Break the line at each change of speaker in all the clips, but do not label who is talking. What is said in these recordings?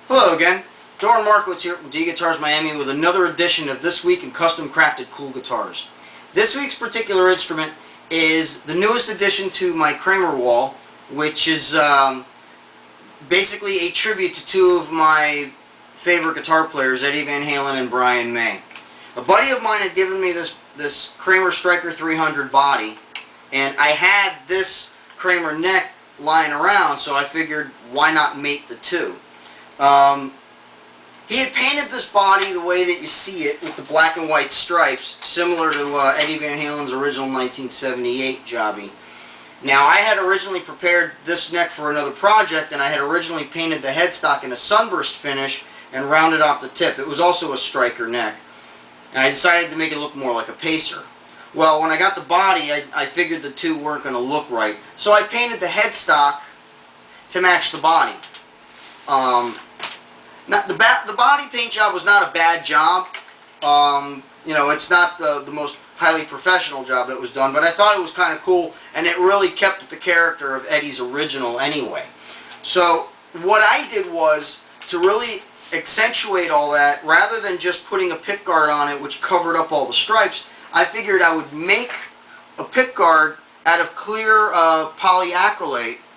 Hello again, Doran Markowitz here from D Guitars Miami with another edition of This Week in Custom Crafted Cool Guitars. This week's particular instrument is the newest addition to my Kramer wall, which is basically a tribute to two of my favorite guitar players, Eddie Van Halen and Brian May. A buddy of mine had given me this Kramer Striker 300 body, and I had this Kramer neck lying around, so I figured why not mate the two. He had painted this body the way that you see it, with the black and white stripes, similar to Eddie Van Halen's original 1978 jobby. Now, I had originally prepared this neck for another project, and I had originally painted the headstock in a sunburst finish and rounded off the tip. It was also a striker neck, and I decided to make it look more like a pacer. Well, when I got the body, I figured the two weren't going to look right, so I painted the headstock to match the body. The body paint job was not a bad job. You know, it's not the most highly professional job that was done, but I thought it was kind of cool, and it really kept with the character of Eddie's original anyway. So what I did was to really accentuate all that, rather than just putting a pick guard on it which covered up all the stripes, I figured I would make a pick guard out of clear polycarbonate,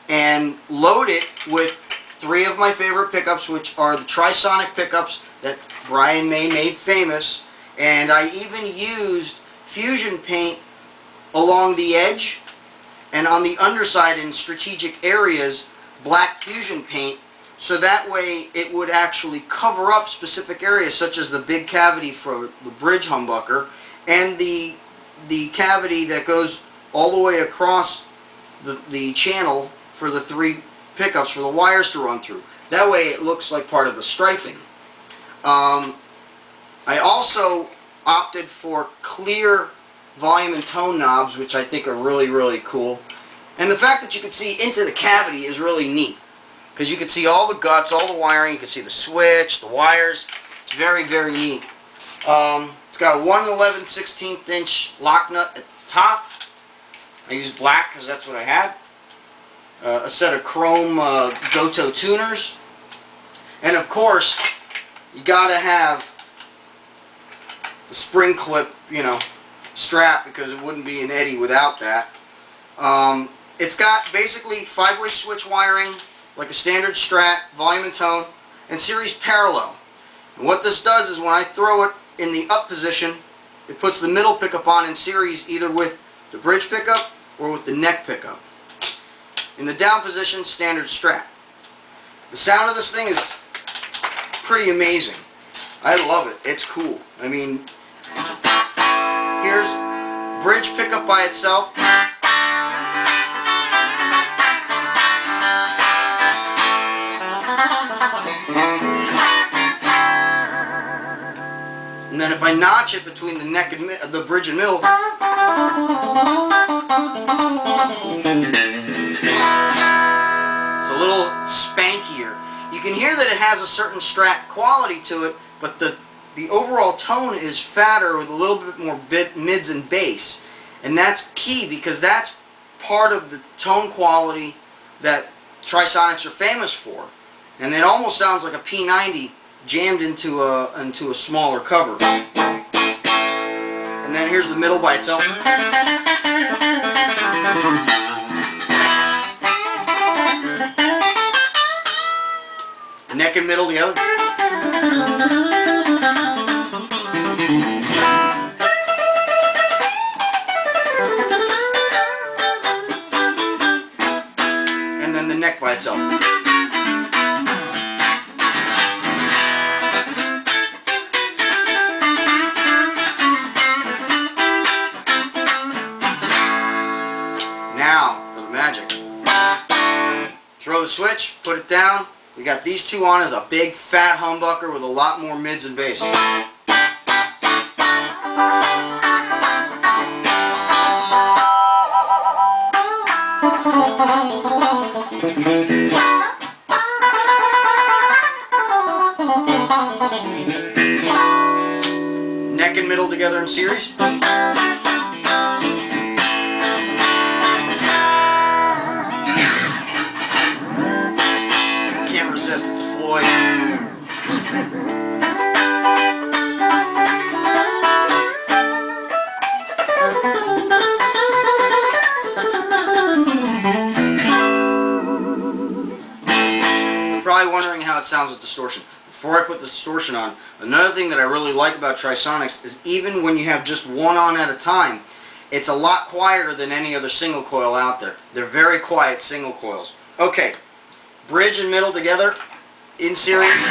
and load it with three of my favorite pickups, which are the Trisonic pickups that Brian May made famous, and I even used fusion paint along the edge and on the underside in strategic areas, black fusion paint, so that way it would actually cover up specific areas such as the big cavity for the bridge humbucker and the cavity that goes all the way across the channel for the three pickups for the wires to run through. That way it looks like part of the striping. I also opted for clear volume and tone knobs, which I think are really, really cool. And the fact that you can see into the cavity is really neat, because you can see all the guts, all the wiring, you can see the switch, the wires. It's very, very neat. It's got a 1/11/16 inch lock nut at the top. I used black because that's what I had. A set of chrome Goto tuners, and of course you gotta have the spring clip, you know, strap, because it wouldn't be an Eddie without that. It's got basically 5-way switch wiring like a standard Strat, volume and tone, and series parallel. And what this does is when I throw it in the up position, it puts the middle pickup on in series either with the bridge pickup or with the neck pickup. In the down position, standard Strat. The sound of this thing is pretty amazing. I love it. It's cool. I mean, here's bridge pickup by itself. And then if I notch it between the neck and the bridge and middle, a little spankier. You can hear that it has a certain Strat quality to it, but the overall tone is fatter with a little bit more mids and bass. And that's key, because that's part of the tone quality that Trisonics are famous for. And it almost sounds like a P90 jammed into a smaller cover. And then here's the middle by itself. Neck and middle together. And then the neck by itself. Now for the magic. Throw the switch, put it down. We got these two on as a big fat humbucker with a lot more mids and bass. Neck and middle together in series. test, it's a Floyd. You're probably wondering how it sounds with distortion. Before I put the distortion on, another thing that I really like about Trisonics is even when you have just one on at a time, it's a lot quieter than any other single coil out there. They're very quiet single coils. Okay, bridge and middle together in series.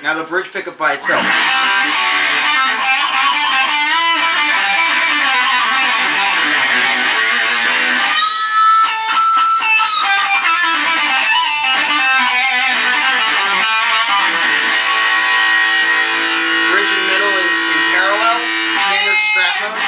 Now the bridge pickup by itself. Bridge and middle in parallel, standard strap mode.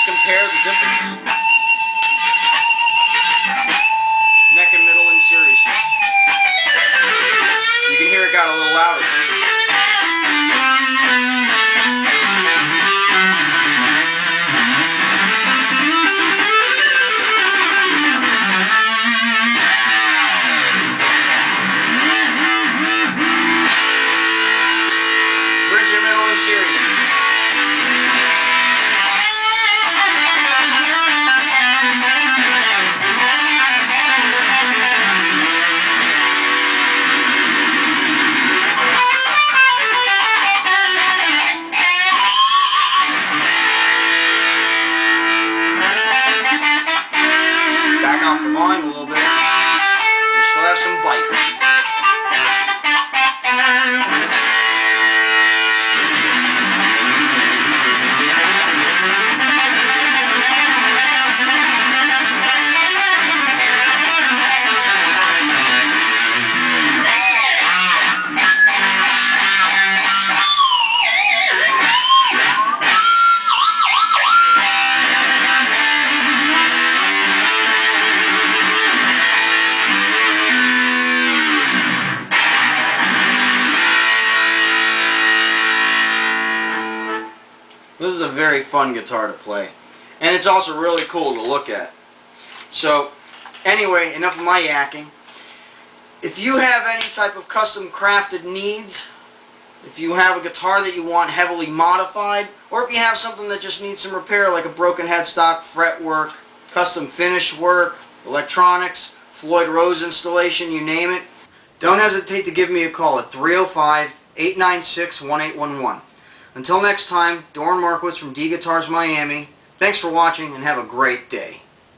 Compare the differences. Neck and middle in series. You can hear it got a little louder. Bridge and middle in series. Off the volume a little bit. We still have some bite. This is a very fun guitar to play, and it's also really cool to look at. So anyway, enough of my yakking. If you have any type of custom crafted needs, if you have a guitar that you want heavily modified, or if you have something that just needs some repair like a broken headstock, fretwork, custom finish work, electronics, Floyd Rose installation, you name it, don't hesitate to give me a call at 305-896-1811. Until next time, Doran Markowitz from D Guitars Miami, Thanks for watching and have a great day.